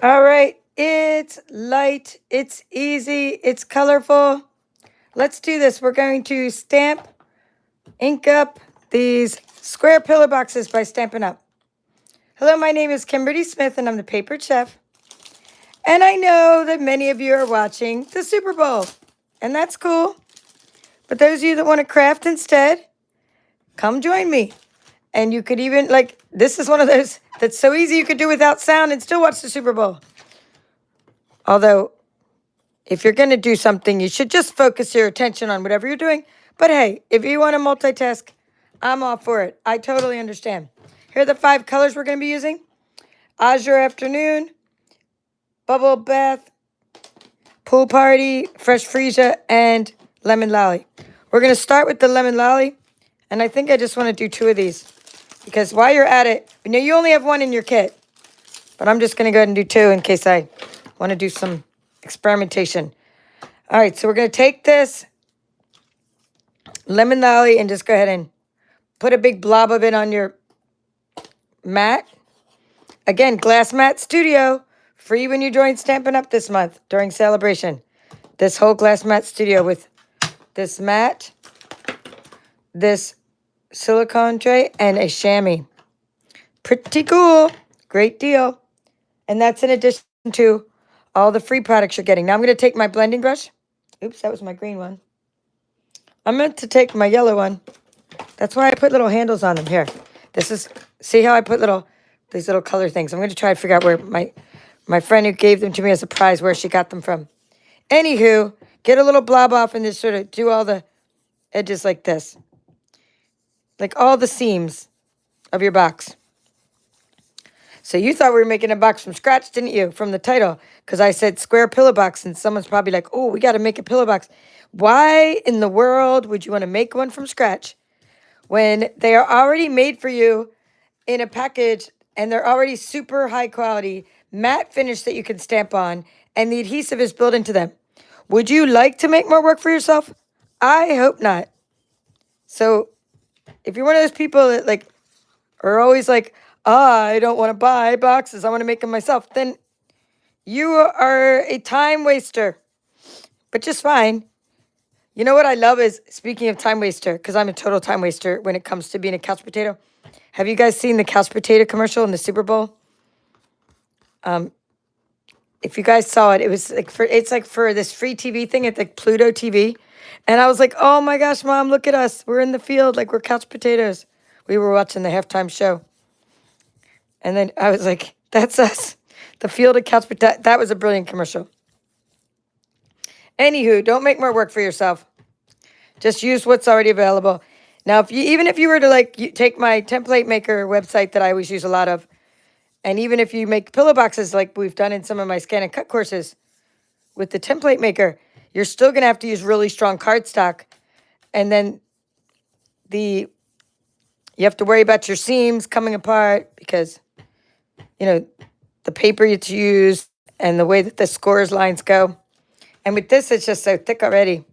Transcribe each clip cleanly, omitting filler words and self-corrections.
All right, it's light, it's easy, it's colorful. Let's do this. We're going to ink up these square pillow boxes by Stampin' Up. Hello, my name is Kimberly Smith, and I'm the Papered Chef. And I know that many of you are watching the Super Bowl, and that's cool. But those of you that want to craft instead, come join me. And you could even, like, this is one of those that's so easy you could do without sound and still watch the Super Bowl. Although, if you're going to do something, you should just focus your attention on whatever you're doing. But hey, if you want to multitask, I'm all for it. I totally understand. Here are the 5 colors we're going to be using. Azure Afternoon, Bubble Bath, Pool Party, Fresh Freesia, and Lemon Lolly. We're going to start with the Lemon Lolly, and I think I just want to do 2 of these. Because while you're at it, you know you only have 1 in your kit. But I'm just going to go ahead and do 2 in case I want to do some experimentation. All right, so we're going to take this Lemon Lolly and just go ahead and put a big blob of it on your mat. Again, Glass Mat Studio, free when you join Stampin' Up! This month during celebration. This whole Glass Mat Studio with this mat, this silicone tray, and a chamois. Pretty cool. Great deal. And that's in addition to all the free products you're getting. Now I'm going to take my blending brush. Oops, that was my green one. I meant to take my yellow one. That's why I put little handles on them. Here. This is, see how I put these little color things. I'm going to try to figure out where my friend who gave them to me as a prize, where she got them from. Anywho, get a little blob off and just sort of do all the edges like this. Like all the seams of your box. So you thought we were making a box from scratch, didn't you? From the title. Because I said square pillow box, and someone's probably like, oh, we got to make a pillow box. Why in the world would you want to make one from scratch when they are already made for you in a package and they're already super high quality, matte finish that you can stamp on, and the adhesive is built into them? Would you like to make more work for yourself? I hope not. So if you're one of those people that like are always like, I don't want to buy boxes, I want to make them myself, then you are a time waster, but just fine. You know what I love is, speaking of time waster, because I'm a total time waster when it comes to being a couch potato. Have you guys seen the couch potato commercial in the Super Bowl? If you guys saw it, it was like for this free TV thing at the Pluto TV. And I was like, oh my gosh, Mom, look at us. We're in the field like we're couch potatoes. We were watching the halftime show. And then I was like, that's us. The field of couch potatoes. That was a brilliant commercial. Anywho, don't make more work for yourself. Just use what's already available. Now, even if you were to take my template maker website that I always use a lot of, and even if you make pillow boxes like we've done in some of my scan and cut courses with the template maker, you're still going to have to use really strong cardstock. And then you have to worry about your seams coming apart because, you know, the paper you use and the way that the scores lines go. And with this, it's just so thick already.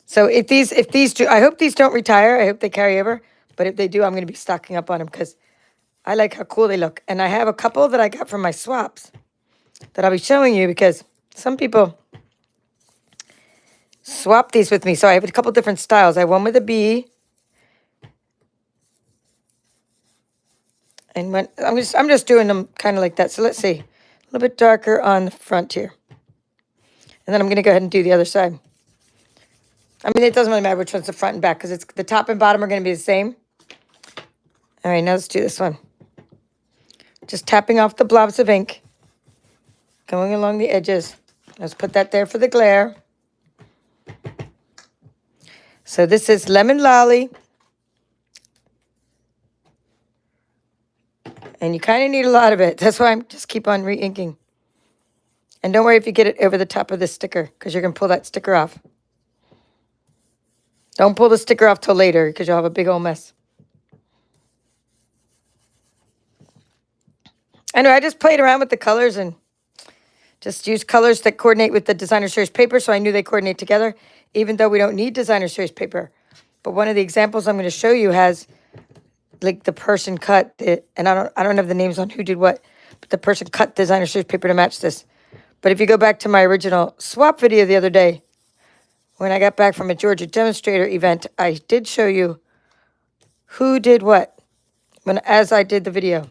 So if these do, I hope these don't retire. I hope they carry over. But if they do, I'm going to be stocking up on them because I like how cool they look. And I have a couple that I got from my swaps that I'll be showing you because some people swap these with me. So I have a couple different styles. I have one with a bee. And when I'm just doing them kind of like that. So let's see. A little bit darker on the front here. And then I'm going to go ahead and do the other side. I mean, it doesn't really matter which one's the front and back because it's the top and bottom are going to be the same. All right, now let's do this one. Just tapping off the blobs of ink. Going along the edges. Let's put that there for the glare. So this is Lemon Lolly. And you kind of need a lot of it. That's why I'm just keep on re-inking. And don't worry if you get it over the top of the sticker because you're going to pull that sticker off. Don't pull the sticker off till later because you'll have a big old mess. Anyway, I just played around with the colors and just used colors that coordinate with the designer series paper, so I knew they coordinate together, even though we don't need designer series paper. But one of the examples I'm going to show you has like the person cut it, and I don't have the names on who did what, the person cut designer series paper to match this. But if you go back to my original swap video the other day, when I got back from a Georgia demonstrator event, I did show you who did what as I did the video.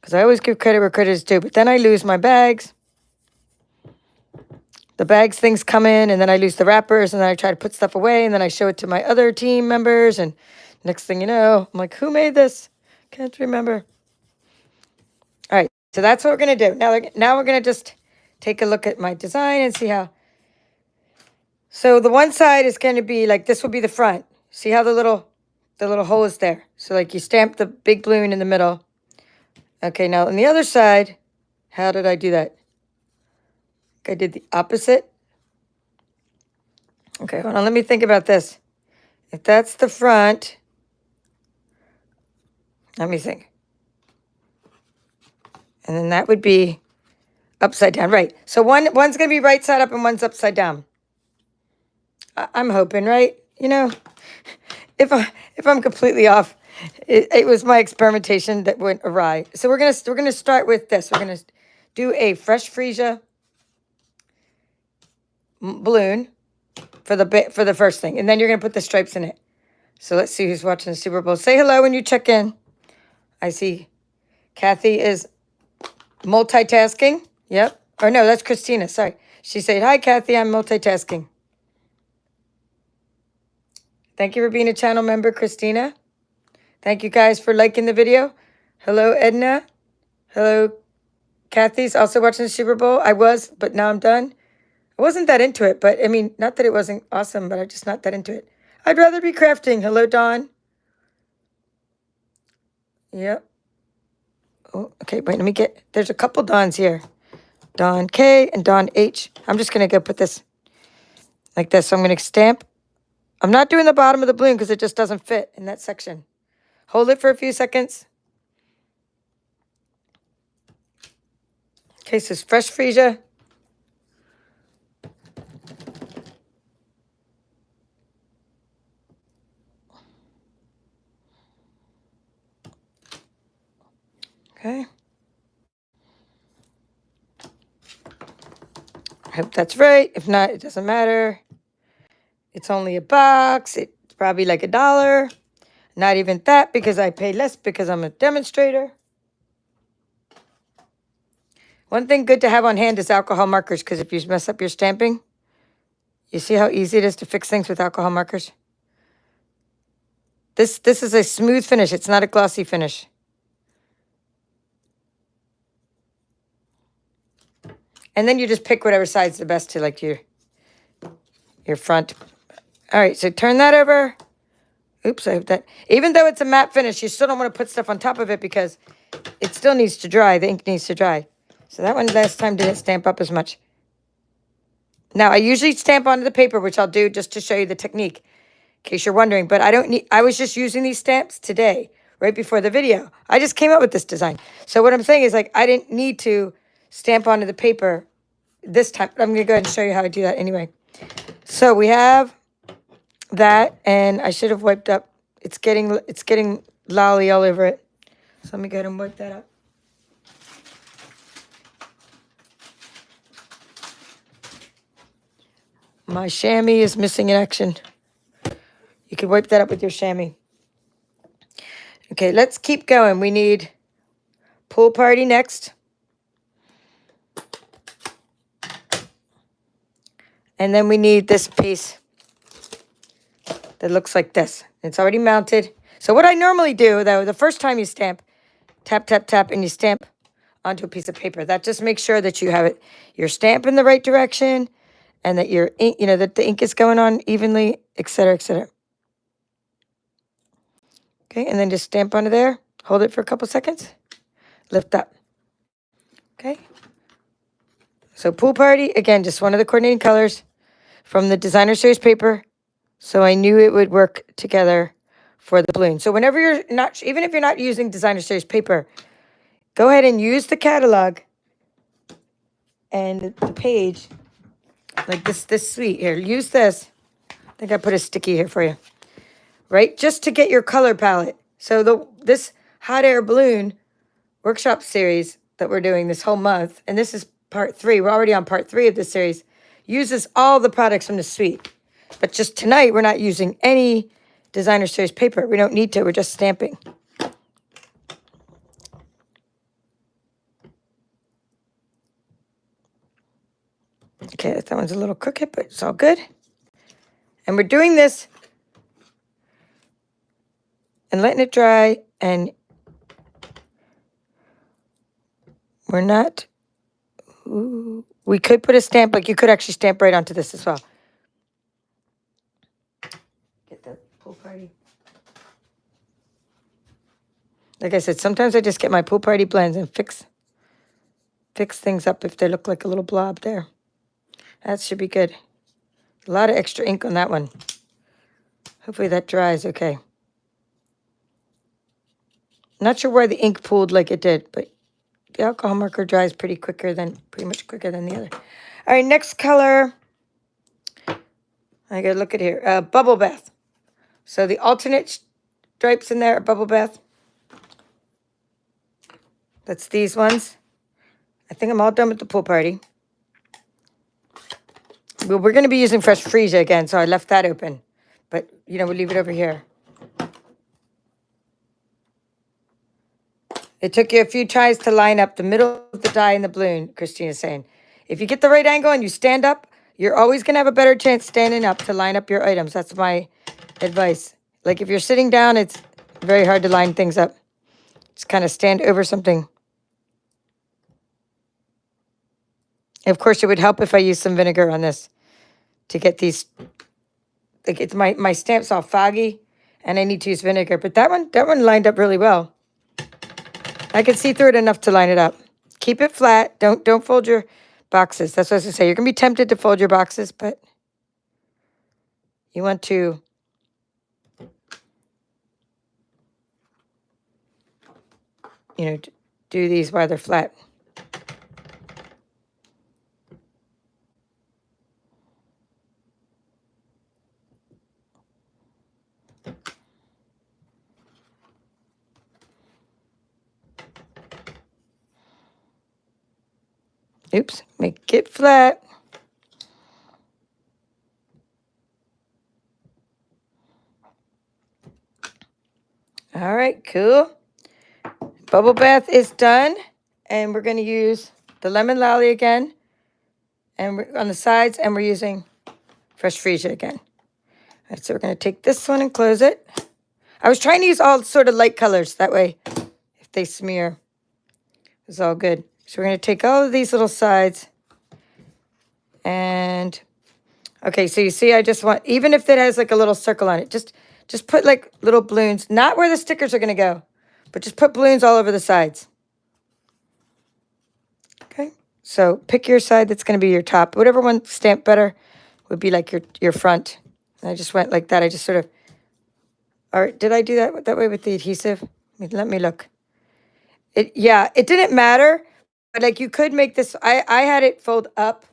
Because I always give credit where credit is due. But then I lose my bags. The bags things come in, and then I lose the wrappers, and then I try to put stuff away, and then I show it to my other team members, and next thing you know, I'm like, who made this? Can't remember. All right, so that's what we're going to do. Now we're going to just take a look at my design and see how. So the one side is going to be like, this will be the front. See how the little hole is there? So like you stamp the big balloon in the middle. Okay, now on the other side, how did I do that? I did the opposite. Okay, hold on, let me think about this. If that's the front, let me think. And then that would be upside down, right? So one's going to be right side up and one's upside down. I'm hoping, right? You know, if I'm completely off, it was my experimentation that went awry. So we're gonna start with this. We're gonna do a fresh freesia balloon for the first thing, and then you're gonna put the stripes in it. So let's see who's watching the Super Bowl. Say hello when you check in. I see Kathy is multitasking. Yep. Or no, that's Christina. Sorry. She said, hi, Kathy. I'm multitasking. Thank you for being a channel member, Christina. Thank you guys for liking the video. Hello, Edna. Hello, Kathy's also watching the Super Bowl. I was, but now I'm done. I wasn't that into it, but I mean, not that it wasn't awesome, but I'm just not that into it. I'd rather be crafting. Hello, Dawn. Yep. Oh, okay, wait, let me get, there's a couple Dawns here. Dawn K and Dawn H. I'm just going to go put this like this. So I'm going to stamp. I'm not doing the bottom of the balloon because it just doesn't fit in that section. Hold it for a few seconds. Okay, so it's fresh freesia. Okay. I hope that's right. If not, it doesn't matter. It's only a box. It's probably like $1. Not even that because I pay less because I'm a demonstrator. One thing good to have on hand is alcohol markers because if you mess up your stamping, you see how easy it is to fix things with alcohol markers? This is a smooth finish. It's not a glossy finish. And then you just pick whatever side's the best to like your front. All right, so turn that over. Oops, I hope that. Even though it's a matte finish, you still don't want to put stuff on top of it because it still needs to dry. The ink needs to dry. So that one last time didn't stamp up as much. Now, I usually stamp onto the paper, which I'll do just to show you the technique, in case you're wondering. But I was just using these stamps today, right before the video. I just came up with this design. So what I'm saying is, like, I didn't need to stamp onto the paper this time. I'm going to go ahead and show you how I do that anyway. So we have that, and I should have wiped up. It's getting lolly all over it. So let me go ahead and wipe that up. My chamois is missing in action. You can wipe that up with your chamois. Okay, let's keep going. We need pool party next. And then we need this piece that looks like this. It's already mounted. So what I normally do, though, the first time you stamp, tap, tap, tap, and you stamp onto a piece of paper. That just makes sure that you have it, your stamp in the right direction, and that your ink, that the ink is going on evenly, etc., etc. Okay, and then just stamp onto there. Hold it for a couple seconds. Lift up. Okay. So pool party, again, just one of the coordinating colors from the designer series paper. So I knew it would work together for the balloon. So whenever you're not, even if you're not using designer series paper, go ahead and use the catalog and the page, like this suite here. Use this. I think I put a sticky here for you, right? Just to get your color palette. So this hot air balloon, workshop series that we're doing this whole month, and this is part 3. We're already on part 3 of this series. Uses all the products from the suite. But just tonight, we're not using any designer series paper. We don't need to. We're just stamping. Okay, that one's a little crooked, but it's all good. And we're doing this and letting it dry, and we're not... Ooh, we could put a stamp, like you could actually stamp right onto this as well. Get the pool party. Like I said, sometimes I just get my pool party blends and fix things up if they look like a little blob there. That should be good. A lot of extra ink on that one. Hopefully that dries okay. Not sure why the ink pooled like it did, but the alcohol marker dries pretty much quicker than the other. All right, next color. I gotta look at here. Bubble bath. So the alternate stripes in there are bubble bath. That's these ones. I think I'm all done with the pool party. Well, we're going to be using fresh freesia again, so I left that open. But, you know, we'll leave it over here. It took you a few tries to line up the middle of the die and the balloon, Christina's saying. If you get the right angle and you stand up, you're always going to have a better chance standing up to line up your items. That's my advice. Like if you're sitting down, it's very hard to line things up. Just kind of stand over something. Of course, it would help if I used some vinegar on this to get these. Like it's my stamp's all foggy, and I need to use vinegar. But that one lined up really well. I can see through it enough to line it up. Keep it flat. Don't fold your boxes. That's what I was gonna say. You're gonna be tempted to fold your boxes, but you want to do these while they're flat. Oops, make it flat. All right, cool. Bubble bath is done, and we're going to use the lemon lolly again, and we're on the sides, and we're using fresh freesia again. All right, so we're going to take this one and close it. I was trying to use all sort of light colors, that way if they smear, it's all good. So we're going to take all of these little sides, and okay, so you see I just want, even if it has like a little circle on it, just put like little balloons, not where the stickers are going to go, but just put balloons all over the sides. Okay, so pick your side that's going to be your top. Whatever one stamped better would be like your front. And I just went like that. I just sort of, or did I do that way with the adhesive? Let me look. Yeah, it didn't matter. But like you could make this, I had it fold up,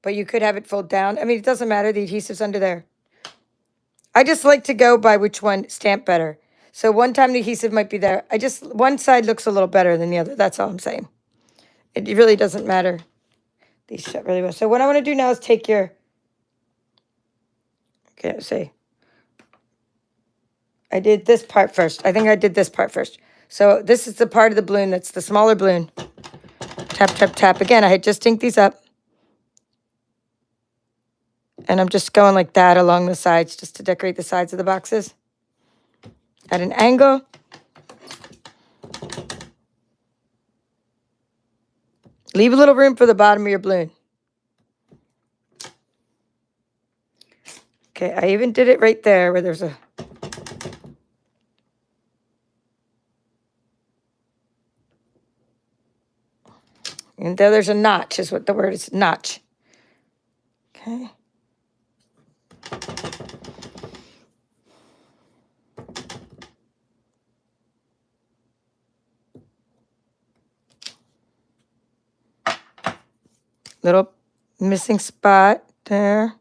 but you could have it fold down. I mean, it doesn't matter. The adhesive's under there. I just like to go by which one stamped better. So one time the adhesive might be there. One side looks a little better than the other. That's all I'm saying. It really doesn't matter. These shut really well. So what I want to do now is take your, okay, let's see. I did this part first. I think I did this part first. So this is the part of the balloon that's the smaller balloon. Tap, tap, tap. Again, I had just inked these up. And I'm just going like that along the sides just to decorate the sides of the boxes. At an angle. Leave a little room for the bottom of your balloon. Okay, I even did it right there where there's a... And there's a notch is what the word is, notch. Okay. Little missing spot there.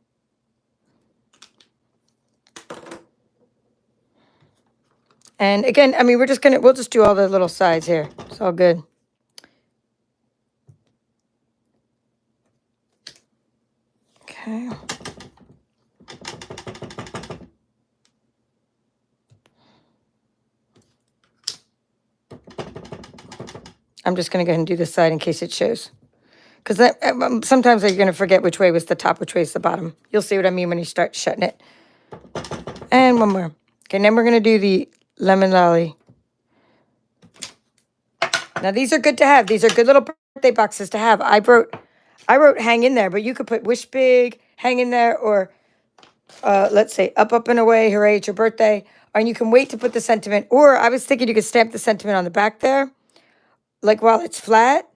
And again, I mean, we'll just do all the little sides here. It's all good. Okay. I'm just going to go ahead and do this side in case it shows. Because sometimes you're going to forget which way was the top, which way is the bottom. You'll see what I mean when you start shutting it. And one more. Okay, then we're going to do the lemon lolly. Now, these are good to have. These are good little birthday boxes to have. I wrote hang in there, but you could put wish big, hang in there, or let's say up, up, and away, hooray, it's your birthday. And you can wait to put the sentiment. Or I was thinking you could stamp the sentiment on the back there, like while it's flat,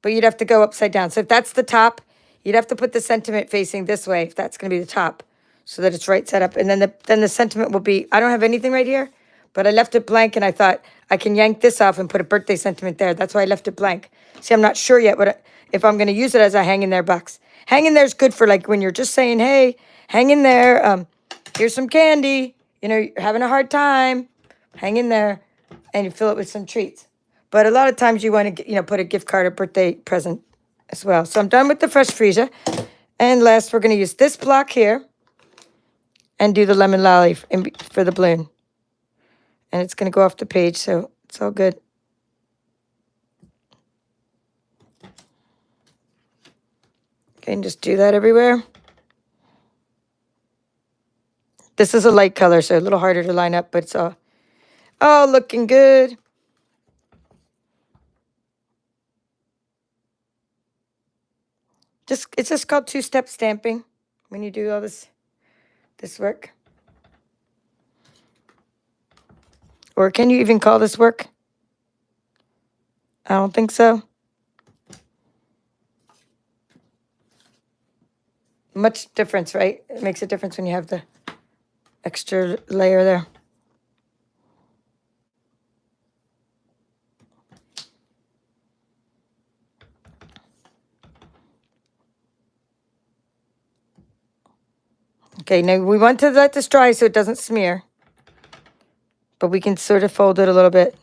but you'd have to go upside down. So if that's the top, you'd have to put the sentiment facing this way, if that's going to be the top, so that it's right set up. And then the sentiment will be, I don't have anything right here, but I left it blank, and I thought I can yank this off and put a birthday sentiment there. That's why I left it blank. See, I'm not sure yet if I'm going to use it as a hang in there box. Hang in there is good for like when you're just saying, hey, hang in there. Here's some candy. You know, you're having a hard time. Hang in there, and you fill it with some treats. But a lot of times you want to, put a gift card or birthday present as well. So I'm done with the fresh freesia. And last, we're going to use this block here and do the lemon lolly for the balloon. And it's going to go off the page, so it's all good. Okay, and just do that everywhere. This is a light color, so a little harder to line up, but it's all looking good. It's just called two-step stamping when you do all this work. Or can you even call this work? I don't think so. Much difference, right? It makes a difference when you have the extra layer there. Okay, now we want to let this dry so it doesn't smear. But we can sort of fold it a little bit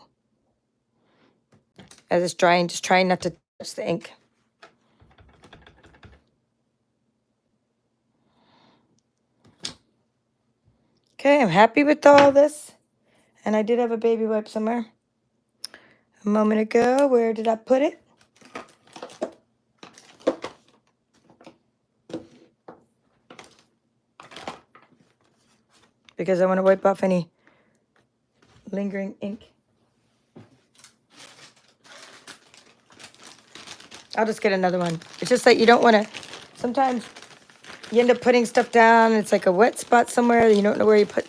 as it's drying, just trying not to touch the ink. Okay, I'm happy with all this. And I did have a baby wipe somewhere a moment ago. Where did I put it? Because I want to wipe off any lingering ink. I'll just get another one. It's just that you don't want to, sometimes you end up putting stuff down. It's like a wet spot somewhere. You don't know where you put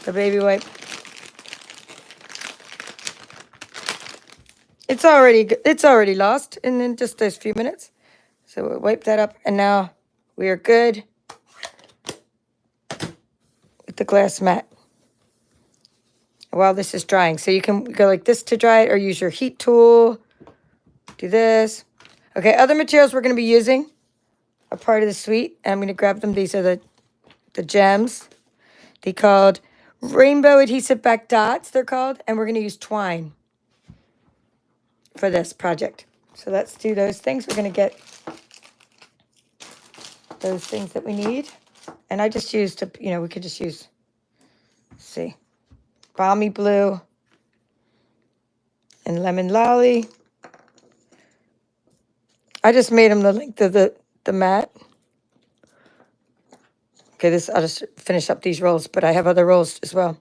the baby wipe. It's already lost in just those few minutes. So we'll wipe that up, and now we are good with the glass mat while this is drying. So you can go like this to dry it, or use your heat tool. Do this. Okay, other materials we're going to be using are part of the suite. And I'm going to grab them. These are the gems. They're called rainbow adhesive back dots, they're called. And we're going to use twine for this project. So let's do those things. We're going to get those things that we need. And I just used, we could just use, let's see, balmy blue and lemon lolly. I just made them the length of the mat. Okay, I'll just finish up these rolls, but I have other rolls as well.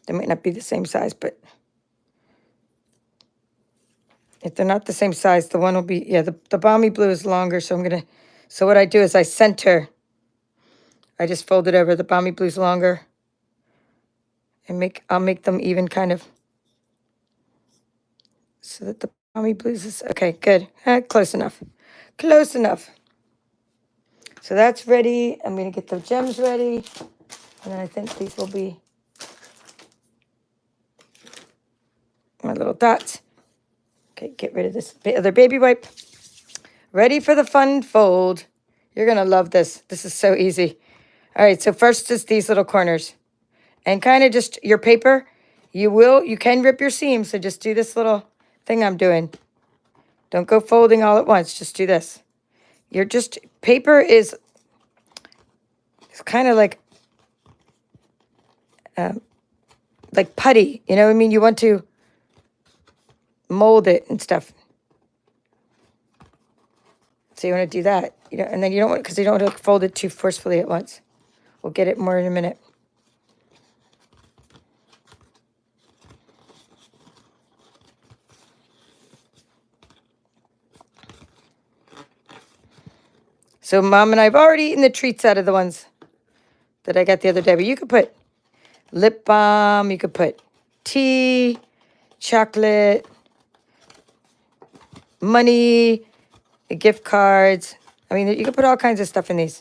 They might not be the same size, but if they're not the same size, the one will be, the balmy blue is longer, so so what I do is I just fold it over. The balmy blue's longer, and I'll make them even kind of, so that the balmy blues is, okay, good. Close enough. Close enough. So that's ready. I'm going to get the gems ready. And then I think these will be my little dots. Okay, get rid of this other baby wipe. Ready for the fun fold. You're going to love this. This is so easy. All right, so first is these little corners. And kind of just your paper, you can rip your seam. So just do this little thing I'm doing. Don't go folding all at once. Just do this. Paper is it's kind of like putty. You know what I mean? You want to mold it and stuff. So you want to do that. And then you don't want, because you don't want to fold it too forcefully at once. We'll get it more in a minute. So Mom and I have already eaten the treats out of the ones that I got the other day. But you could put lip balm, you could put tea, chocolate, money, gift cards. I mean, you could put all kinds of stuff in these.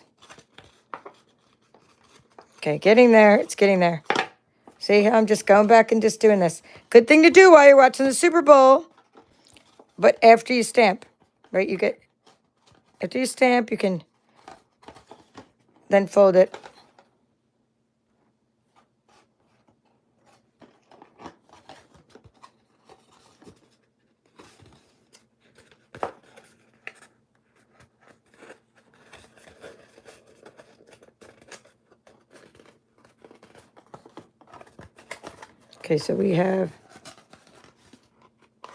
Okay, getting there. It's getting there. See, I'm just going back and just doing this. Good thing to do while you're watching the Super Bowl. But after you stamp, right? After you stamp, you can then fold it. Okay, so we have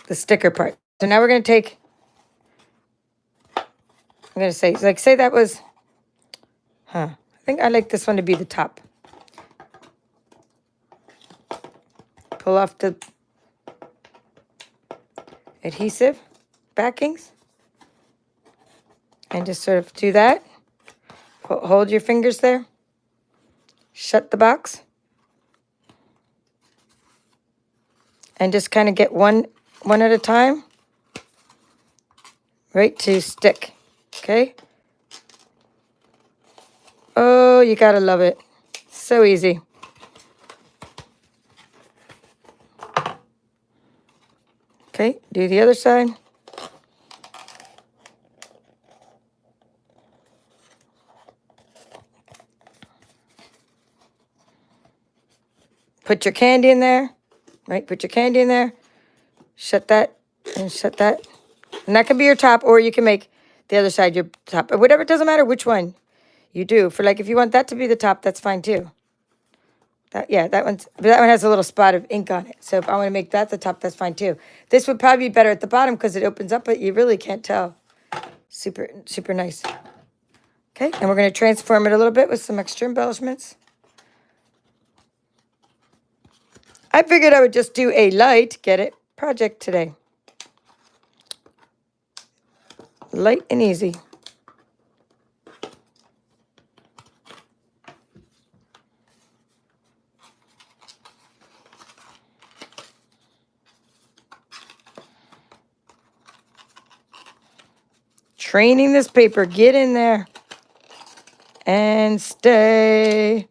the sticker part. So now we're going to take, I'm going to say, say that was, I think I like this one to be the top. Pull off the adhesive backings. And just sort of do that. Hold your fingers there. Shut the box. And just kind of get one at a time, right, to stick, okay? Oh, you gotta love it. So easy. Okay, do the other side. Put your candy in there. Right, put your candy in there, shut that, and shut that. And that can be your top, or you can make the other side your top. Or whatever, it doesn't matter which one you do. For if you want that to be the top, that's fine too. That one has a little spot of ink on it. So if I want to make that the top, that's fine too. This would probably be better at the bottom because it opens up, but you really can't tell. Super, super nice. Okay, and we're going to transform it a little bit with some extra embellishments. I figured I would just do a light, get it, project today. Light and easy. Training this paper, get in there and stay.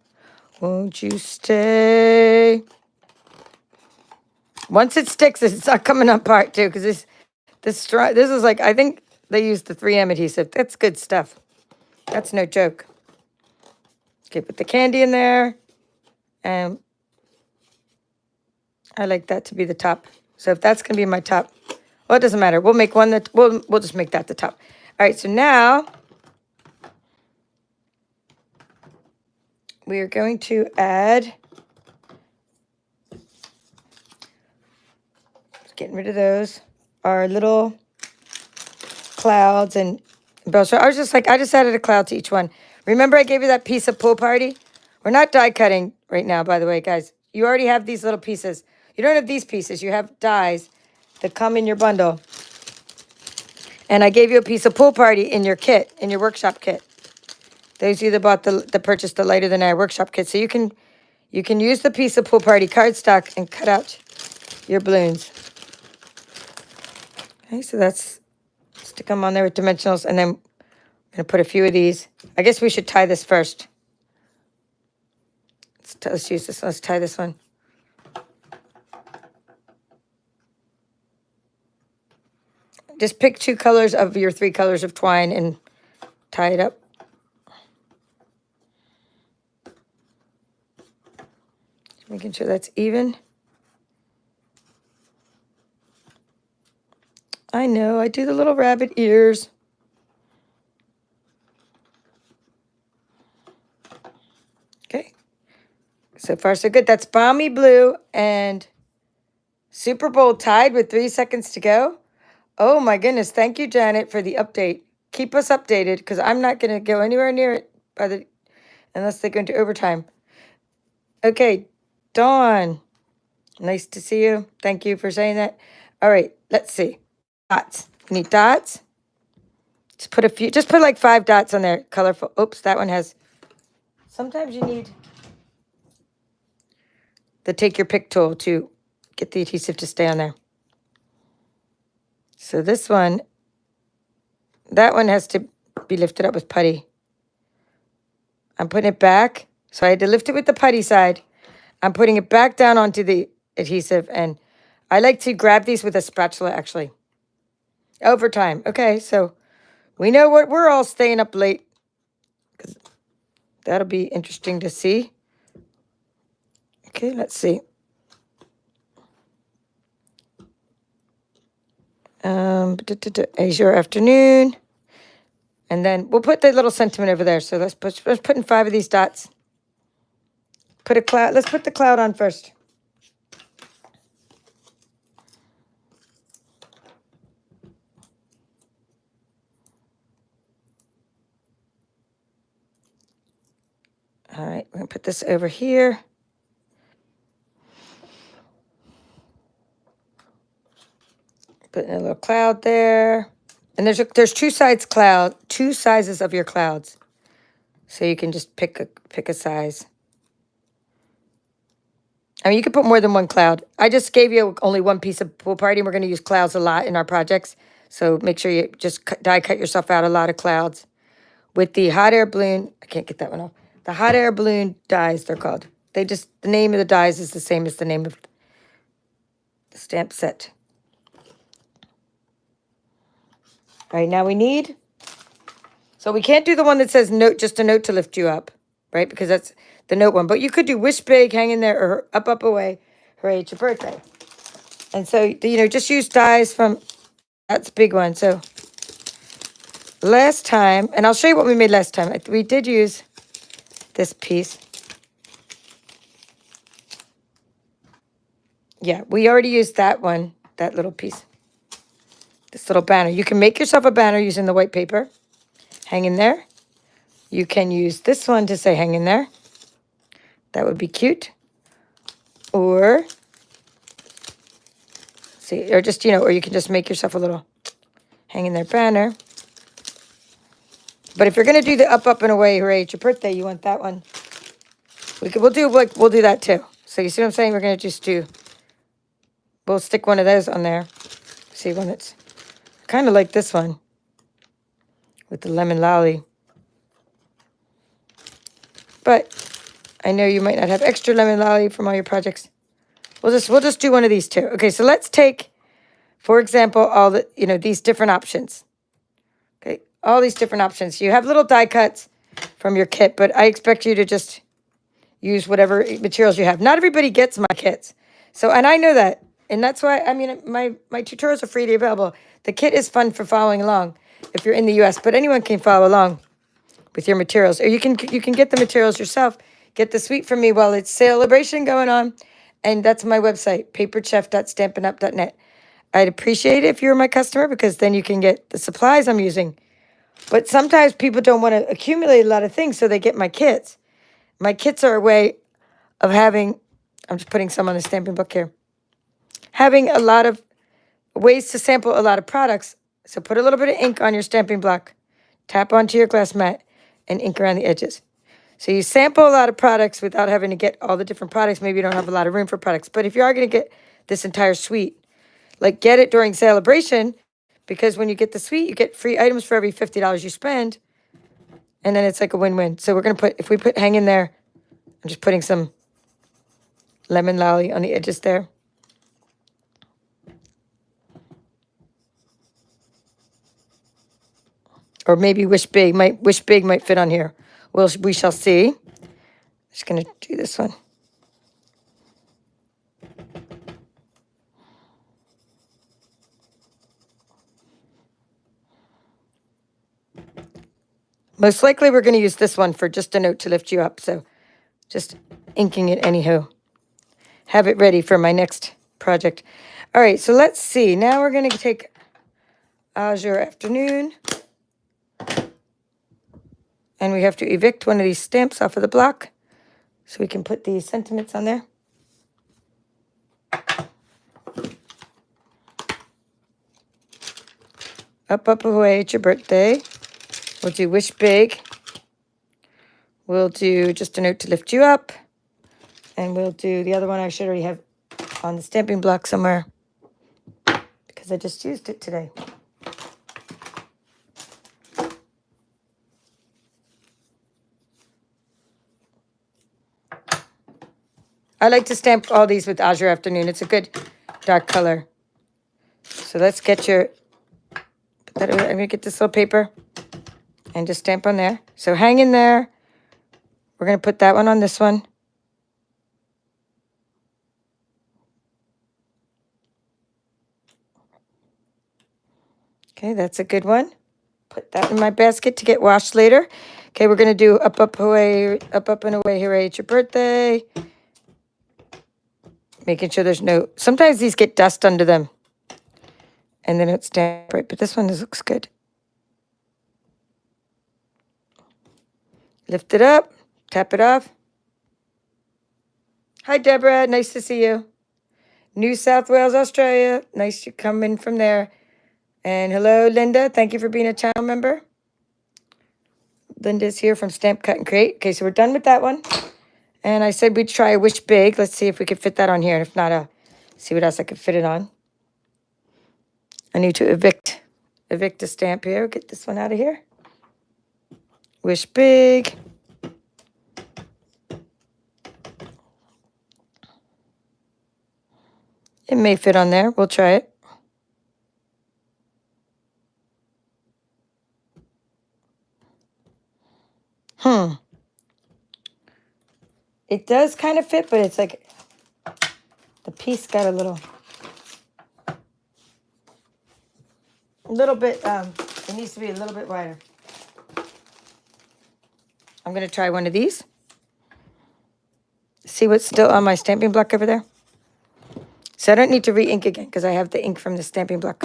Won't you stay? Once it sticks, it's not coming apart too, because this is like, I think they used the 3M adhesive. That's good stuff. That's no joke. Okay, put the candy in there, and I like that to be the top. So if that's gonna be my top, well, it doesn't matter. We'll make one that we'll just make that the top. All right, so now we are going to add. Getting rid of those. Our little clouds and embellishments. I just added a cloud to each one. Remember I gave you that piece of pool party? We're not die cutting right now, by the way, guys. You already have these little pieces. You don't have these pieces. You have dies that come in your bundle. And I gave you a piece of pool party in your kit, in your workshop kit. Those of you that bought purchased the Lighter Than Air workshop kit. So you can use the piece of pool party cardstock and cut out your balloons. Okay, so stick them on there with dimensionals, and then I'm going to put a few of these. I guess we should tie this first. Let's use this. Let's tie this one. Just pick 2 colors of your 3 colors of twine and tie it up. making sure that's even. I know, I do the little rabbit ears. Okay. So far, so good. That's Balmy Blue and Super Bowl tied with 3 seconds to go. Oh my goodness. Thank you, Janet, for the update. Keep us updated because I'm not going to go anywhere near it unless they go into overtime. Okay, Dawn. Nice to see you. Thank you for saying that. All right, let's see. Dots. You need dots. Just put like 5 dots on there. Colorful. Oops, that one has. Sometimes you need the take your pick tool to get the adhesive to stay on there. So this one, that one has to be lifted up with putty. I'm putting it back. So I had to lift it with the putty side. I'm putting it back down onto the adhesive. And I like to grab these with a spatula, actually. Overtime. Okay, so we know what we're all staying up late. That'll be interesting to see. Okay, let's see. Azure afternoon. And then we'll put the little sentiment over there. So let's put in 5 of these dots. Put a cloud. Let's put the cloud on first. All right, we're gonna put this over here. Putting a little cloud there. And there's 2 sizes of your clouds. So you can just pick a size. I mean, you could put more than 1 cloud. I just gave you only 1 piece of pool party, and we're going to use clouds a lot in our projects. So make sure you just die cut yourself out a lot of clouds. With the hot air balloon, I can't get that one off. The hot air balloon dies, they're called. The name of the dies is the same as the name of the stamp set. All right, now we need, so we can't do the one that says note, just a note to lift you up, right? Because that's the note one. But you could do wish big, hang in there, or up, away. Hooray, it's your birthday. And so, just use dies from, that's a big one. So last time, and I'll show you what we made last time. We did use this piece. Yeah, we already used that one, that little piece. This little banner. You can make yourself a banner using the white paper. Hang in there. You can use this one to say hang in there. That would be cute. Or, see, or just, or you can just make yourself a little hang in there banner. But if you're going to do the up, and away, hooray, it's your birthday, you want that one. We'll do that too. So you see what I'm saying? We're going to just we'll stick one of those on there. See, one that's kind of like this one with the lemon lolly. But I know you might not have extra lemon lolly from all your projects. We'll just do one of these two. Okay, so let's take, for example, all the, these different options. Okay, all these different options. You have little die cuts from your kit, but I expect you to just use whatever materials you have. Not everybody gets my kits. So, and I know that. And that's why, my tutorials are freely available. The kit is fun for following along if you're in the US, but anyone can follow along with your materials. Or you can get the materials yourself. Get the suite from me while it's celebration going on. And that's my website, paperchef.stampinup.net. I'd appreciate it if you were my customer because then you can get the supplies I'm using. But sometimes people don't want to accumulate a lot of things, so they get my kits. My kits are a way of having, I'm just putting some on the stamping book here, having a lot of ways to sample a lot of products. So put a little bit of ink on your stamping block, tap onto your glass mat, and ink around the edges. So you sample a lot of products without having to get all the different products. Maybe you don't have a lot of room for products. But if you are going to get this entire suite, get it during celebration, because when you get the suite, you get free items for every $50 you spend. And then it's like a win-win. So we're going to if we put hang in there, I'm just putting some lemon lolly on the edges there. Or maybe wish big might fit on here. We shall see. Just going to do this one. Most likely we're going to use this one for just a note to lift you up. So just inking it anywho. Have it ready for my next project. All right, so let's see. Now we're going to take Azure Afternoon. And we have to evict one of these stamps off of the block so we can put these sentiments on there. Up, up, away, it's your birthday. We'll do Wish Big. We'll do Just a Note to Lift You Up. And we'll do the other one I should already have on the stamping block somewhere because I just used it today. I like to stamp all these with Azure Afternoon. It's a good dark color. So let's get your... I'm going to get this little paper and just stamp on there. So hang in there. We're going to put that one on this one. Okay, that's a good one. Put that in my basket to get washed later. Okay, we're going to do up, up, away, up, up, and away. Hooray, it's your birthday. Making sure there's no... Sometimes these get dust under them. And then it's stamp right, but this one looks good. Lift it up, tap it off. Hi, Deborah. Nice to see you. New South Wales, Australia. Nice you come in from there. And hello, Linda. Thank you for being a channel member. Linda's here from Stamp Cut and Create. Okay, so we're done with that one. And I said we'd try Wish Big. Let's see if we could fit that on here. And if not, I'll see what else I could fit it on. I need to evict a stamp here. Get this one out of here. Wish Big. It may fit on there. We'll try it. It does kind of fit, but it's like the piece got a little bit, it needs to be a little bit wider. I'm going to try one of these. See what's still on my stamping block over there? So I don't need to re-ink again because I have the ink from the stamping block.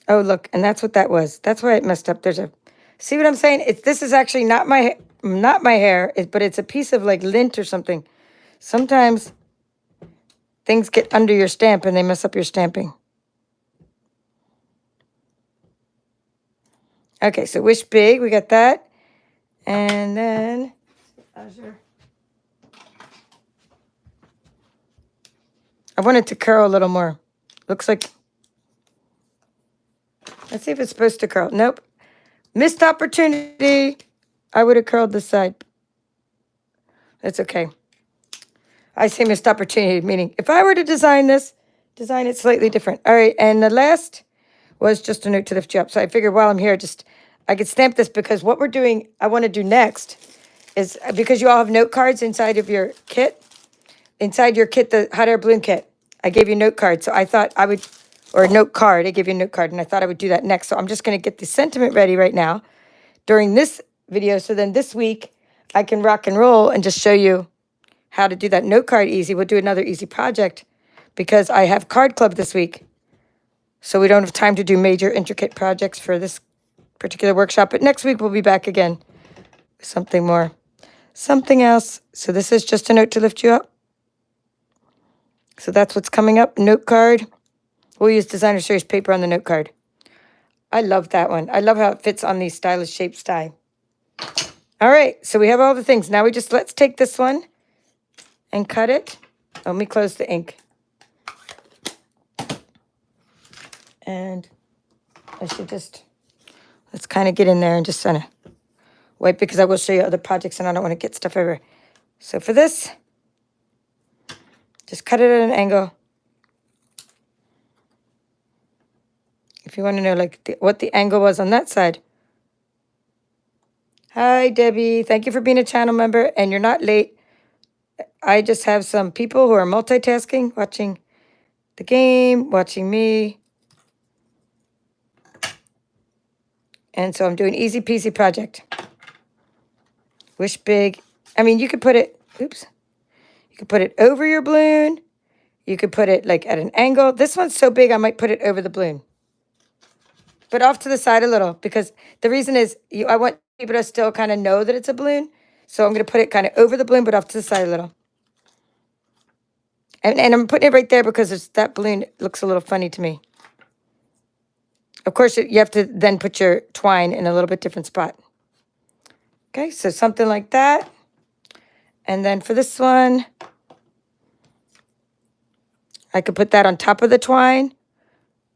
Oh, look, and that's what that was. That's why it messed up. There's a... See what I'm saying? This is actually not my hair, but it's a piece of like lint or something. Sometimes things get under your stamp and they mess up your stamping. Okay, so Wish Big, we got that. And then Azure. I want it to curl a little more. Looks like... Let's see if it's supposed to curl. Nope. Missed opportunity. I would have curled this side. That's okay. I say missed opportunity, meaning if I were to design this, design it slightly different. All right, and the last was Just a Note to Lift You Up. So I figured while I'm here, I could stamp this because what we're doing, I want to do next is, because you all have note cards inside of your kit, the hot air balloon kit, I gave you note cards. So I thought I would... Or a note card. I gave you a note card, and I thought I would do that next. So I'm just going to get the sentiment ready right now during this video. So then this week, I can rock and roll and just show you how to do that note card easy. We'll do another easy project because I have card club this week. So we don't have time to do major intricate projects for this particular workshop. But next week, we'll be back again with something more. Something else. So this is Just a Note to Lift You Up. So that's what's coming up. Note card. We'll use Designer Series paper on the note card. I love that one. I love how it fits on these stylish shapes die. All right, so we have all the things. Now let's take this one and cut it. Let me close the ink. And I should let's kind of get in there and just kind of wipe because I will show you other projects and I don't want to get stuff everywhere. So for this, just cut it at an angle. If you want to know what the angle was on that side. Hi, Debbie. Thank you for being a channel member. And you're not late I just have some people who are multitasking, watching the game, watching me. And so I'm doing easy peasy project. Wish big. I mean, you could put it, oops. You could put it over your balloon. You could put it like at an angle. This one's so big, I might put it over the balloon. But off to the side a little, because the reason is I want people to still kind of know that it's a balloon. So I'm going to put it kind of over the balloon, but off to the side a little. And I'm putting it right there because that balloon looks a little funny to me. Of course, you have to then put your twine in a little bit different spot. Okay, so something like that. And then for this one, I could put that on top of the twine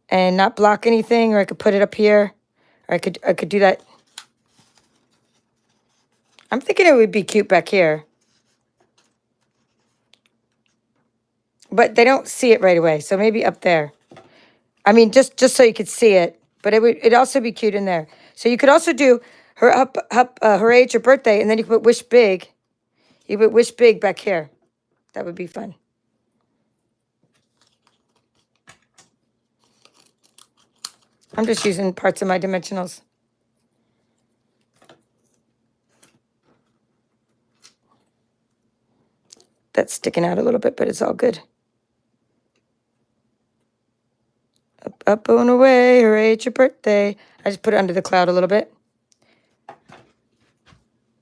and not block anything, or I could put it up here, or I could do that. I'm thinking it would be cute back here. But they don't see it right away, so maybe up there. I mean, just so you could see it, but it'd also be cute in there. So you could also do hooray, it's your birthday, and then you could put wish big. You put wish big back here. That would be fun. I'm just using parts of my dimensionals. That's sticking out a little bit, but it's all good. Up, up and away, hooray, it's your birthday. I just put it under the cloud a little bit.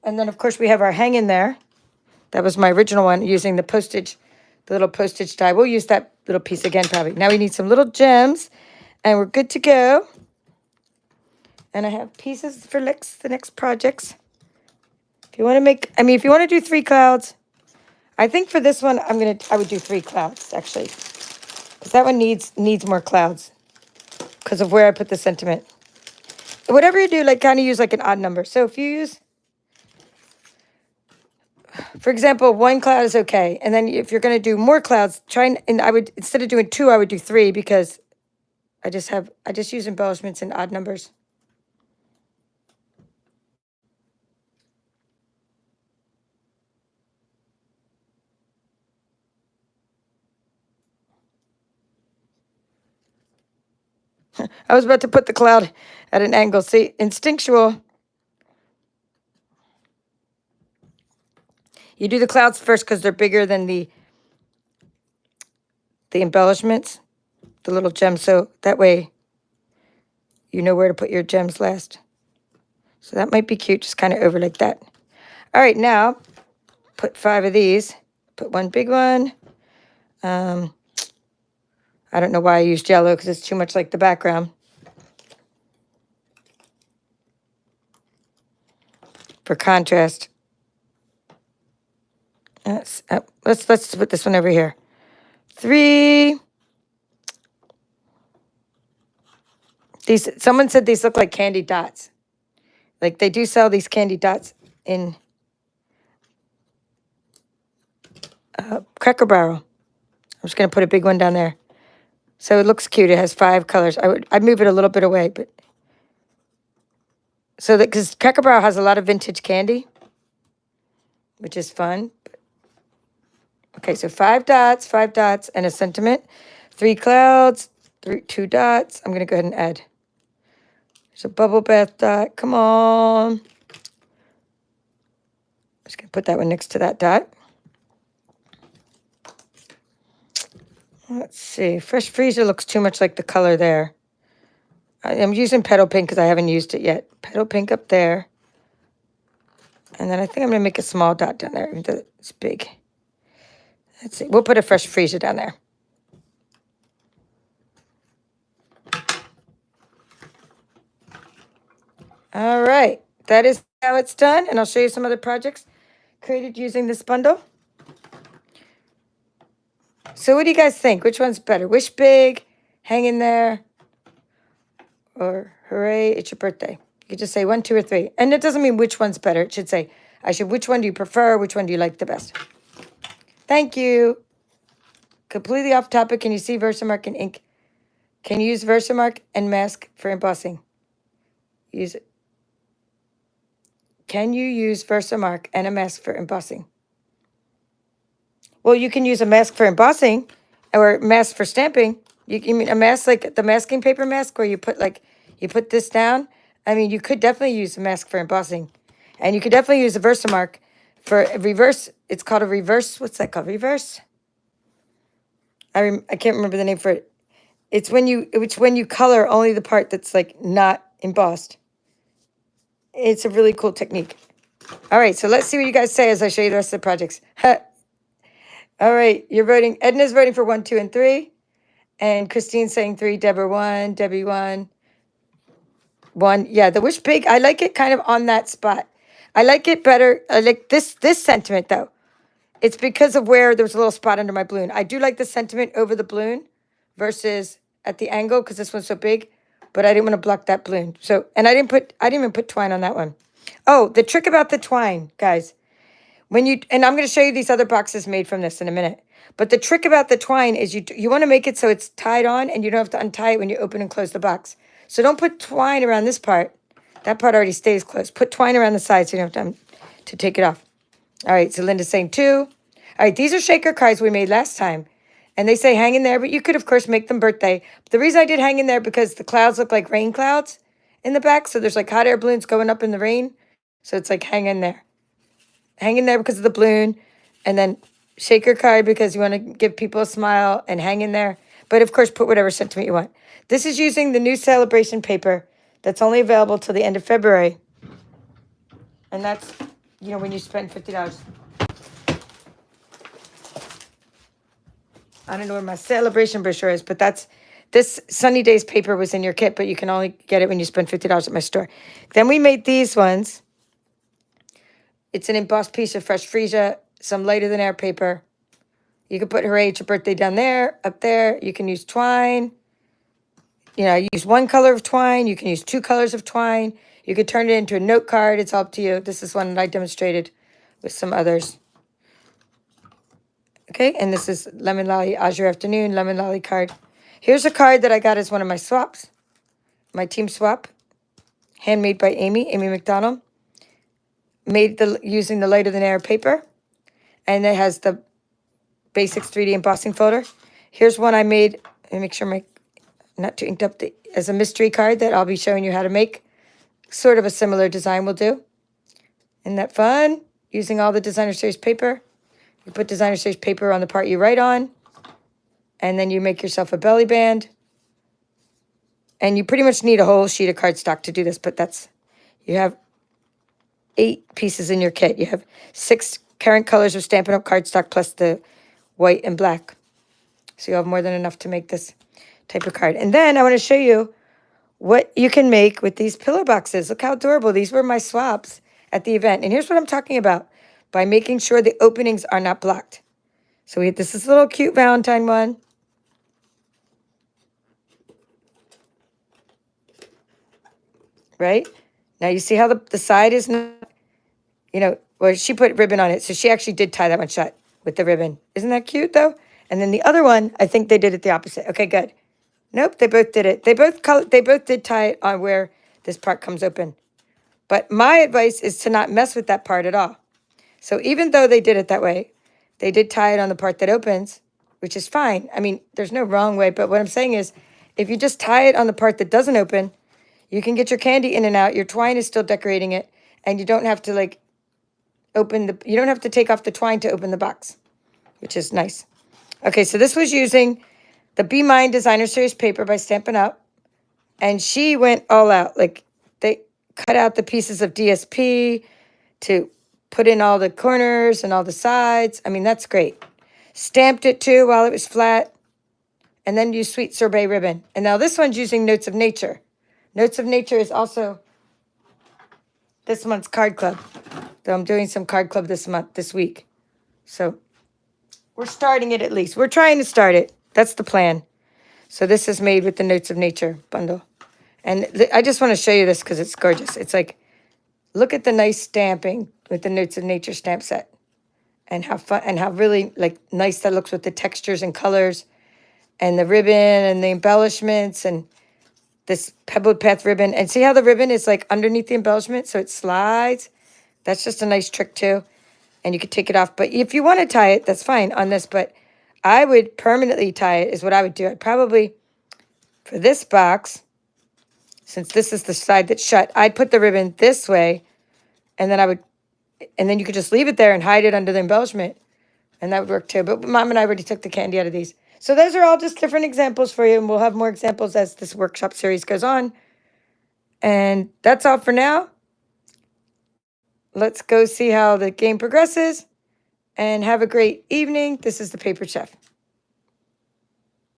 And then, of course, we have our hang in there. That was my original one, using the postage, the little postage die. We'll use that little piece again, probably. Now we need some little gems, and we're good to go. And I have pieces for the next projects. If you want to make, I mean, if you want to do 3 clouds, I think for this one, I would do 3 clouds, actually. Because that one needs more clouds because of where I put the sentiment. Whatever you do, like kind of use like an odd number. So if you use, for example, 1 cloud is okay. And then if you're going to do more clouds, and I would, instead of doing 2, I would do 3 because I just use embellishments in odd numbers. I was about to put the cloud at an angle. See, instinctual. You do the clouds first because they're bigger than the embellishments, the little gems. So that way you know where to put your gems last. So that might be cute, just kind of over like that. All right, now put 5 of these. Put 1 big one. I don't know why I used yellow because it's too much like the background. For contrast. Let's put this one over here. 3. Someone said these look like candy dots. Like they do sell these candy dots in Cracker Barrel. I'm just going to put a big one down there. So it looks cute. It has 5 colors. I'd move it a little bit away, but so that because Cracker Barrel has a lot of vintage candy, which is fun. Okay, so 5 dots, and a sentiment. 3 clouds, 2 dots. I'm going to go ahead and add. There's a bubble bath dot. Come on. I'm just going to put that one next to that dot. Let's see. Fresh Freezer looks too much like the color there. I'm using Petal Pink because I haven't used it yet. Petal Pink up there. And then I think I'm going to make a small dot down there, even though it's big. Let's see. We'll put a Fresh Freezer down there. All right. That is how it's done. And I'll show you some other projects created using this bundle. So what do you guys think? Which one's better? Wish big, hang in there, or hooray, it's your birthday. You could just say 1, 2, or 3. And it doesn't mean which one's better. It should say, which one do you prefer? Which one do you like the best? Thank you. Completely off topic. Can you see Versamark and ink? Can you use Versamark and mask for embossing? Use it. Can you use Versamark and a mask for embossing? Well, you can use a mask for embossing or mask for stamping. You mean a mask like the masking paper mask where you put you put this down? I mean, you could definitely use a mask for embossing. And you could definitely use a Versamark for a reverse. It's called a reverse. What's that called? Reverse? I can't remember the name for it. It's when you color only the part that's like not embossed. It's a really cool technique. All right, so let's see what you guys say as I show you the rest of the projects. All right, you're voting. Edna's voting for 1, 2, and 3. And Christine's saying 3, Deborah 1, Debbie 1. 1. Yeah, the wish big. I like it kind of on that spot. I like it better. I like this sentiment though. It's because of where there's a little spot under my balloon. I do like the sentiment over the balloon versus at the angle because this one's so big, but I didn't want to block that balloon. So, and I didn't even put twine on that one. Oh, the trick about the twine, guys. And I'm going to show you these other boxes made from this in a minute. But the trick about the twine is you want to make it so it's tied on and you don't have to untie it when you open and close the box. So don't put twine around this part. That part already stays closed. Put twine around the side so you don't have to take it off. All right, so Linda's saying 2. All right, these are shaker cards we made last time. And they say hang in there, but you could, of course, make them birthday. But the reason I did hang in there because the clouds look like rain clouds in the back. So there's like hot air balloons going up in the rain. So it's like hang in there. Hang in there because of the balloon. And then shaker card because you want to give people a smile and hang in there. But, of course, put whatever sentiment you want. This is using the new celebration paper that's only available till the end of February. And that's, when you spend $50. I don't know where my celebration brochure is, but this Sunny Days paper was in your kit, but you can only get it when you spend $50 at my store. Then we made these ones. It's an embossed piece of fresh freesia, some lighter than air paper. You could put hooray, it's your birthday down there, up there. You can use twine. Use one color of twine. You can use 2 colors of twine. You could turn it into a note card. It's up to you. This is one that I demonstrated with some others. Okay, and this is Lemon Lolly, Azure Afternoon, Lemon Lolly card. Here's a card that I got as one of my swaps, my team swap, handmade by Amy McDonald. Made using the lighter than air paper, and it has the Basics 3D embossing folder. Here's one I made. Let me make sure not too inked up as a mystery card that I'll be showing you how to make. Sort of a similar design will do. Isn't that fun? Using all the Designer Series paper. You put Designer Series paper on the part you write on, and then you make yourself a belly band. And you pretty much need a whole sheet of cardstock to do this, but you have 8 pieces in your kit. You have 6 current colors of Stampin' Up! Cardstock plus the white and black. So you have more than enough to make this type of card. And then I want to show you what you can make with these pillow boxes. Look how adorable. These were my swaps at the event. And here's what I'm talking about. By making sure the openings are not blocked. So this is a little cute Valentine one. Right? Now you see how the side is not, well, she put ribbon on it. So she actually did tie that one shut with the ribbon. Isn't that cute though? And then the other one, I think they did it the opposite. Okay, good. Nope, they both did it. They both did tie it on where this part comes open. But my advice is to not mess with that part at all. So even though they did it that way, they did tie it on the part that opens, which is fine. I mean, there's no wrong way, but what I'm saying is if you just tie it on the part that doesn't open, you can get your candy in and out. Your twine is still decorating it, and you don't have to you don't have to take off the twine to open the box, which is nice. Okay, so this was using the Be Mine Designer Series paper by Stampin' Up, and she went all out. Like they cut out the pieces of DSP to put in all the corners and all the sides. I mean, that's great. Stamped it too while it was flat, and then used sweet sorbet ribbon. And now this one's using Notes of Nature. Notes of Nature is also this month's card club. So I'm doing some card club this week. So we're starting it at least. We're trying to start it. That's the plan. So this is made with the Notes of Nature bundle. And I just want to show you this because it's gorgeous. It's like, look at the nice stamping with the Notes of Nature stamp set. And how fun and how really nice that looks with the textures and colors. And the ribbon and the embellishments and this pebbled path ribbon. And see how the ribbon is underneath the embellishment, so it slides? That's just a nice trick too. and you could take it off. But if you want to tie it, that's fine on this, but I would permanently tie it is what I would do. I'd probably, for this box, since this is the side that's shut, I'd put the ribbon this way, and then you could just leave it there and hide it under the embellishment, and that would work too. But Mom and I already took the candy out of these. So those are all just different examples for you, and we'll have more examples as this workshop series goes on. And that's all for now. Let's go see how the game progresses, and have a great evening. This is the Paper Chef.